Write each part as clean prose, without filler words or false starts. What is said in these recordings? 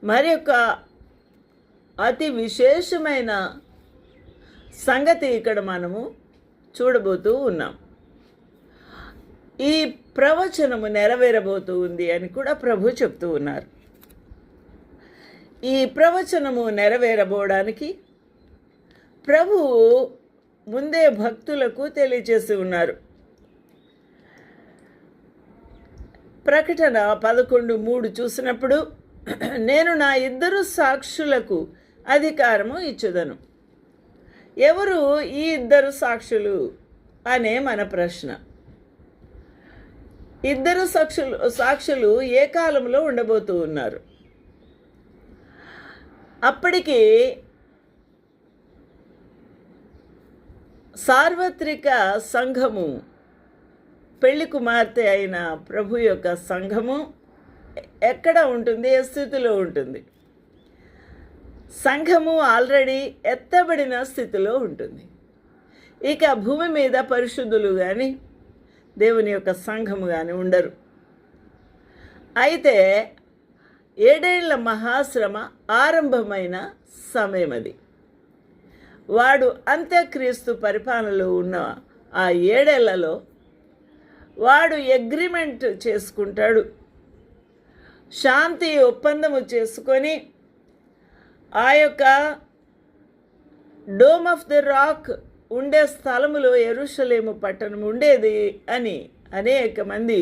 మరి యొక్క అతి విశేషమైన సంగతి ఇక్కడ మనము చూడబోతూ ఉన్నాం. ఈ ప్రవచనము నెరవేరబోతూ ఉంది అని కూడా ప్రభు చెప్తూ ఉన్నారు. ఈ ప్రవచనము నెరవేరబోవడానికి ప్రభువు ముందే భక్తులకు తెలియచేసి ఉన్నారు. ప్రకటన 11:3 చూసినప్పుడు, నేను నా 2 సాక్షులకు అధికారము ఇచ్చుదను. ఎవరు ఈ 2 సాక్షులు అనే మన ప్రశ్న. 2 సాక్షులు ఏ కాలంలో ఉండబోతూ ఉన్నారు? అప్పటికి సార్వత్రిక సంఘము, పెళ్లి కుమార్తె అయిన ప్రభు యొక్క సంఘము ఎక్కడ ఉంటుంది? ఏ స్థితిలో ఉంటుంది? సంఘము ఆల్రెడీ ఎత్తబడిన స్థితిలో ఉంటుంది. ఇక భూమి మీద పరిశుద్ధులు కానీ దేవుని యొక్క సంఘము కానీ ఉండరు. అయితే 7 ఏళ్ల మహాశ్రమ ఆరంభమైన సమయం అది. వాడు అంత్యక్రీస్తు పరిపాలనలో ఉన్న ఆ 7 ఏళ్లలో వాడు అగ్రిమెంట్ చేసుకుంటాడు, శాంతి ఒప్పందము చేసుకొని ఆ యొక్క డోమ్ ఆఫ్ ది రాక్ ఉండే స్థలములో యెరూషలేము పట్టణం ఉండేది అని అనేక మంది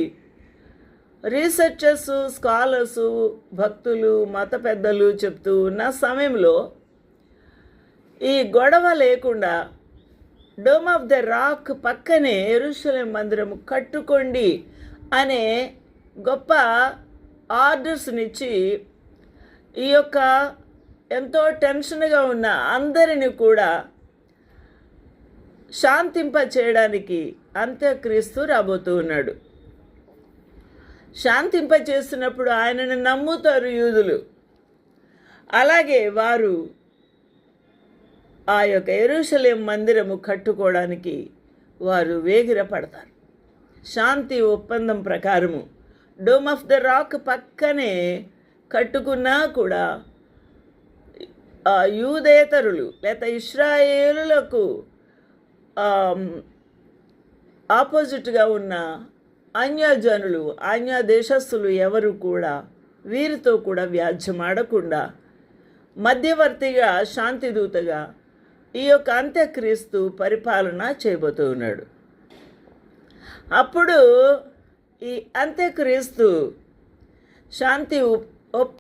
రీసెర్చర్సు, స్కాలర్సు, భక్తులు, మత పెద్దలు చెప్తూ ఉన్న సమయంలో ఈ గొడవ లేకుండా డోమ్ ఆఫ్ ద రాక్ పక్కనే యెరూషలేం మందిరము కట్టుకోండి అనే గొప్ప ఆర్డర్స్నిచ్చి ఈ యొక్క ఎంతో టెన్షన్గా ఉన్న అందరిని కూడా శాంతింప చేయడానికి అంత్యక్రీస్తు రాబోతూ ఉన్నాడు. శాంతింప చేస్తున్నప్పుడు ఆయనను నమ్ముతారు యూదులు. అలాగే వారు ఆ యొక్క యెరూషలేం మందిరము కట్టుకోవడానికి వారు వేగిరపడతారు. శాంతి ఒప్పందం ప్రకారము డోమ్ ఆఫ్ ద రాక్ పక్కనే కట్టుకున్నా కూడా యూదేతరులు లేదా ఇశ్రాయేలులకు ఆపోజిట్గా ఉన్న అన్యజనులు, అన్య దేశస్థులు ఎవరు కూడా వీరితో కూడా వ్యాజ్యమాడకుండా మధ్యవర్తిగా, శాంతిదూతగా ఈ యొక్క అంత్యక్రీస్తు పరిపాలన చేయబోతూ ఉన్నాడు. అప్పుడు ఈ అంత్యక్రీస్తు శాంతి